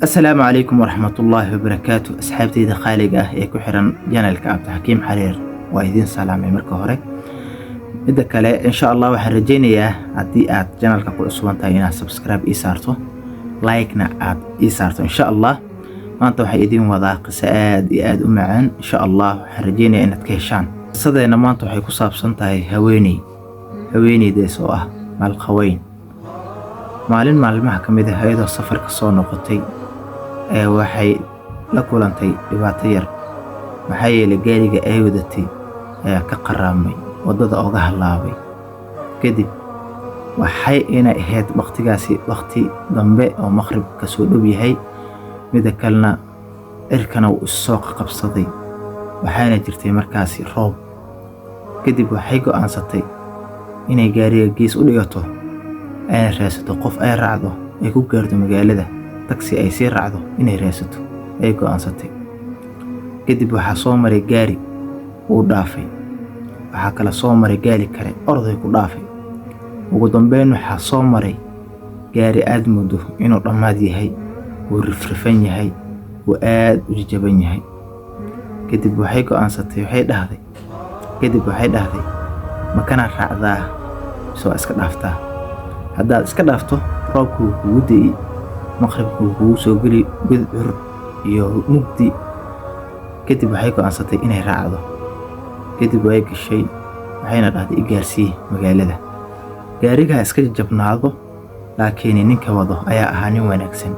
السلام عليكم ورحمة الله وبركاته. أصحابتي خالقة ee ku xiran janalka Cabdixakiim Xariir waa idin salaamay marka hore. Midda kale insha Allah waxaan rajaynayaa haddii aad janalka ku cusub tahay inaad subscribe ii saarto, like-na aad ii saarto insha Allah. maanta waxaan idin wadaa qiso aad iyo aad u macaan insha Allah. waxaan rajaynayaa inaad ka heshaan. qisadeena maanta waxay ku saabsan tahay haweeneydaas oo ah Malqaweyn. maalin maalmaha ka mid ah ayadoo safar ka soo noqotay waxay la kulantay dhibaato yar. maxaa yeelay gaariga ay wadatay ayaa ka qaraamay, wadada uga halaabay. kadib waxay ahayd waqtigaasi waqti dambe oo maqrib ka soo dhow yahay. midda kalena cirkana wuu soo qabsaday, waxaana jirtay markaasi roob. kadib waxay go'aansatay inay gaariga gees u dhigato, ayna raadsato qof ay raacdo ay ku gaarto magaalada. taksi ay sii raacdo inay raadsato ay go'aansatay. kadib waxaa soo maray gaari uu dhaafay, waxaa kala soo maray gaari kale orday ku dhaafay. ugu dambeyn waxaa soo maray gaari aad muddo inuu dhammaad yahay, uu rifrifan yahay, uu aad u jajaban yahay. kadib waxay go'aansatay, waxay dhahday ma kana raacdaa soo iska dhaaftaa? haddaad iska dhaafto roobku wuu kugu di'i, maqribku wuu kugu soo geli gudcur iyo mugdi. kadib waxay go'aansatay inay raacdo. kadib way gashay, waxayna dhahday i gaarsii magaalada. gaarigaa iska jabnaado, laakiin ninka wado ayaa ahaa nin wanaagsan.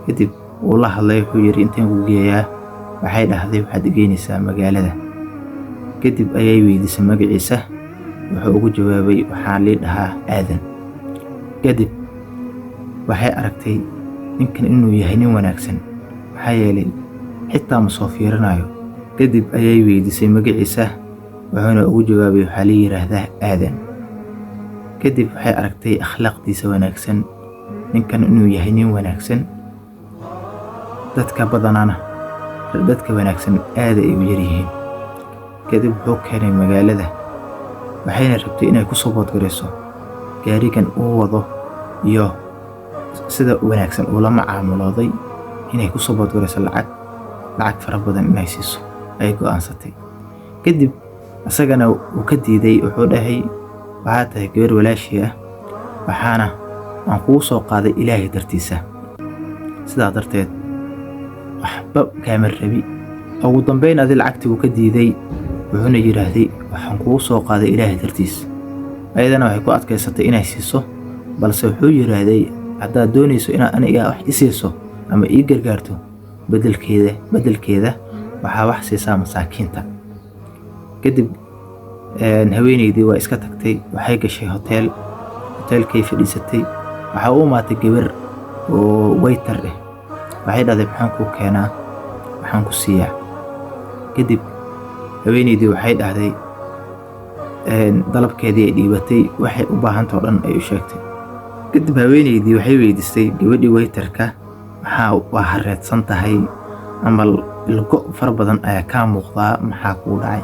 kadib wuu la hadlay, wuxuu yidhi intaan ku geeyaa? waxay dhahday waxaad igeynaysaa magaalada. kadib ayay weydiisay magaciisa, wuxuu ugu jawaabay waxaan lii dhahaa Aadan. kadib waxay aragtay ninkan inuu yahay nin wanaagsan, maxaa yeelay xitaa ma soo fiirinayo. kadib ayay weydiisay magaciisa, wuxuuna ugu jawaabay waxaa la yiraahdaa Aadan. kadib waxay aragtay akhlaaqdiisa wanaagsan, ninkan inuu yahay nin wanaagsan. dadka wanaagsan aad ay u yaryihiin. kadib wuxuu keenay magaalada, waxayna rabtay inay ku soo boodgarayso gaarigan uu wado iyo sida wanaagsan uu la macaamulooday, inay ku soo boodgarayso lacag fara badan inay siiso ay go'aansatay. kadib asagana wuu ka diiday, wuxuu dhahay waxaad tahay gabar walaashii ah, waxaana aan kugu soo qaaday Ilaahay dartiisa, sidaa darteed waxba kaama rabi. ugu dambeyn adi lacagtii wuu ka diiday, wuxuuna yidhaahday waxaan kugu soo qaaday Ilaahay dartiis. ayadana waxay ku adkaysatay inay siiso, balse wuxuu yidhaahday haddaad doonayso inaad aniga wax i siiso ama ii gargaarto, beddelkeeda waxaa wax siisaa masaakiinta. kadib haweeneydii waa iska tagtay, waxay gashay hoteelkay fadhiisatay. waxaa u imaatay gabar oo waiter ah. waxay dhahday maxaan kuu keenaa, waxaan ku siiyaa? kadib haweeneydii waxay dhahday dalabkeedii ay dhiibatay, waxay u baahantao dhan ay u sheegtay. kadib haweeneydii waxay weydiistay gabadhii waiterka waa hareedsan tahay ama ilgo fara badan ayaa kaa muuqdaa, maxaa kuu dhacay?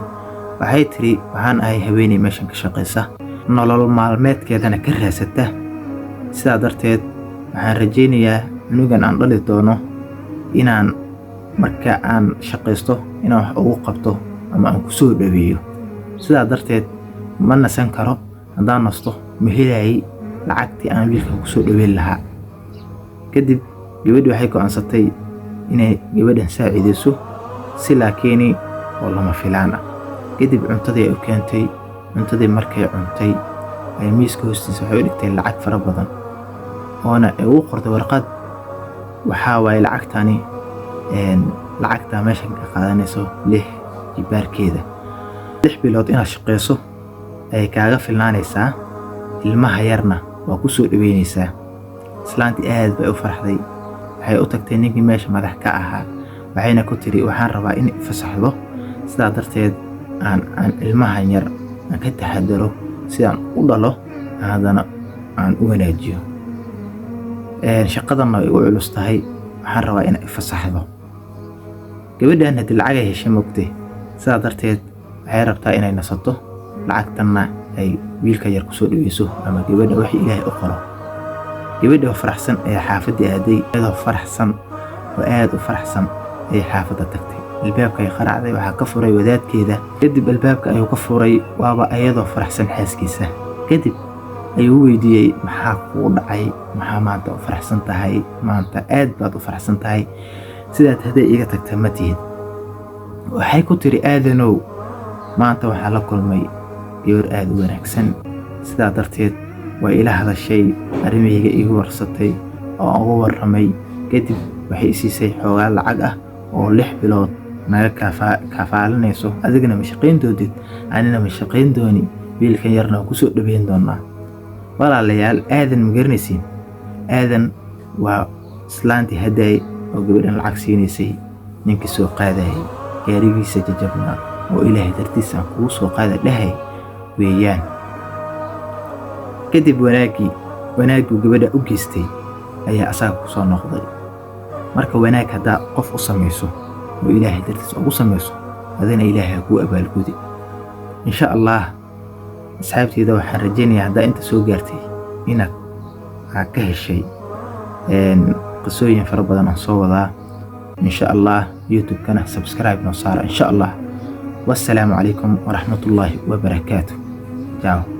waxay tiri waxaan ahay haweeney meeshan ka shaqaysa, nolol maalmeedkeedana ka raadsata. sidaa darteed waxaan rajaynayaa cunugan aan dhali doono inaan marka aan shaqaysto inaan wax ugu qabto ama aan ku soo dhaweeyo. sidaa darteed ma nasan karo, haddaan nasto ma helayay lacagtii aan wiilka ku soo dhaweyn lahaa. kadib gabadhii waxay go'aansatay inay gabadhan saacidayso, si laakiin oo lama filaan ah. kadib cuntadii ay u keentay. cuntadii markay cuntay ay miiska hoostiisa waxay u dhigtay lacag fara badan, oona ay ugu qortay warqad. waxaa waaye lacagtaa meeshan ka qaadanayso 6 jibaarkeeda. 6 bilood inaad shaqayso ayay kaaga filnaanaysaa, ilmaha yarna waa ku soo dhaweynaysaa. islaantii aad bay u farxday, waxay u tagtay ninkii meesha madax ka ahaa, waxayna ku tiri waxaan rabaa in fasaxdo, sidaa darteed aan ilmahan yar aan ka taxadaro, sidaan u dhalo haddana aan u wanaajiyo. shaqadanna way u culus tahay, waxaan rabaa in fasaxdo. gabadhan haddii lacag ay heshay mogtay, sidaa darteed waxay rabtaa inay nasato, lacagtanna ay wiilka yar ku soo dhaweyso ama gabadha wixii Ilaahay u qoro. gabadha faraxsan ee xaafadda aaday iyadoo faraxsan oo aad u faraxsan ay xaafadda tagtay albaabka ay qaracday waxaa ka furay wadaadkeeda kadib albaabka ayuu ka furay waaba iyadoo faraxsan xaaskiisa kadib ayuu weydiiyey maxaa kugu dhacay maxaa maanta u faraxsan tahay maanta aad baad u faraxsan tahay sidaad haday iga tagta ma tihid waxay ku tiri aadanow maanta waxaa la kulmay gabar aad u wanaagsan sidaa darteed way ila hadashay arrimahayga igu warsatay oo ugu warramay kadib waxay siisay xoogaa lacag ah oo 6 bilood naga kafaalanayso adigana ma shaqayn doodid anina ma shaqayn dooni wiilkan yarna ku soo dhaweyn doonaa walaalayaal aadan ma garanaysiin aadan waa islaantii haday oo gabadhan lacag siinaysay ninkii soo qaadayay gaarigiisa jajabna oo ilaahay dartiisa ku soo qaada dhahay weeyaan kadib wanaagii gabadha u geystay ayaa asaga ku soo noqday marka wanaag hadaa qof u sameeyso oo ilaahay dartiisa ugu sameeyso adina ilaahay ku abaalgudi insha Allah asxaabteyda waxaan rajaynayaa hadaa inta soo gaartay inaad ka heshay qisooyin fara badan oo soo wadaa insha Allah YouTube kana subscribe noo saara insha Allah والسلام عليكم ورحمة الله وبركاته. Ciao.